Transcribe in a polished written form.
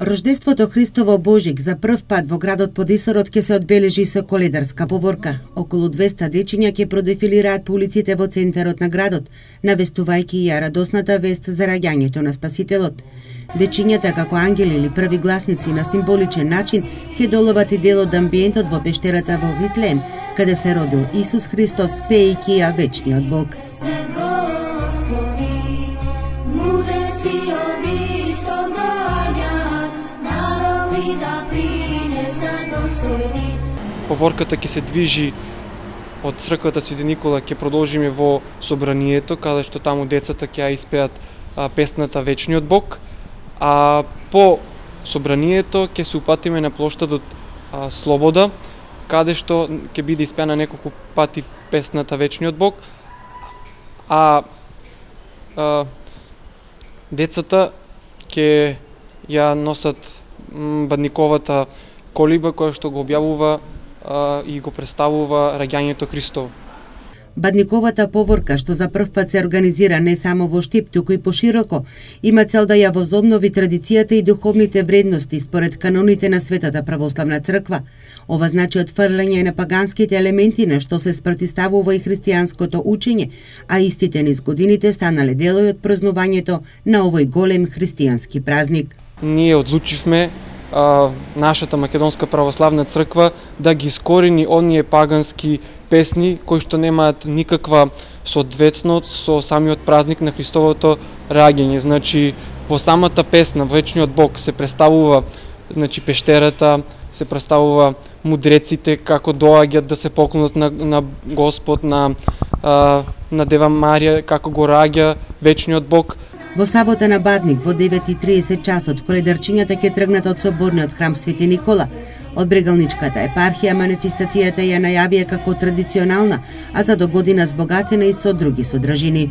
Рождеството Христово Божик за прв пат во градот Подисород ќе се одбележи со коледарска поворка. Околу 200 дечиња ќе продефилираат по улиците во центарот на градот, навестувајќи ја радосната вест за раѓањето на Спасителот. Дечињата како ангели или први гласници на символичен начин ќе доловат и дел од амбиентот во пештерата во Витлеем, каде се родил Исус Христос, пеејќи ја вечниот Бог. Поворката ќе се движи од црквата Свети Никола, ќе продолжиме во собранието, каде што таму децата ќе ја испеат песната Вечниот Бог, а по собранието ќе се упатиме на плоштадот Слобода, каде што ќе биде испеана неколку пати песната Вечниот Бог, а децата ќе ја носат бадниковата колиба која што го објавува и го представува раѓањето Христово. Бадниковата поворка, што за прв пат се организира не само во Штип, туку и пошироко, има цел да ја возобнови традицијата и духовните вредности според каноните на Светата православна црква. Ова значи отфрлање на паганските елементи на што се спротивставува и христијанското учење, а истите низ годините станале дел од празнувањето на овој голем христијански празник. Ние одлучивме нашата Македонска православна црква да ги искорени оние пагански песни кои што немаат никаква соодветност со самиот празник на Христовото раѓање. Значи во самата песна Вечниот Бог се представува пештерата, се представува мудреците како доаѓаат да се поклонат на Господ, на Дева Марија, како го раѓа Вечниот Бог. Во сабота на Бадник во 9:30 часот коледарчињата ќе тргнат од соборниот храм Свети Никола. Од Брегалничката епархија манифестацијата ја најавија како традиционална, а за догодина збогатена и со други содржини.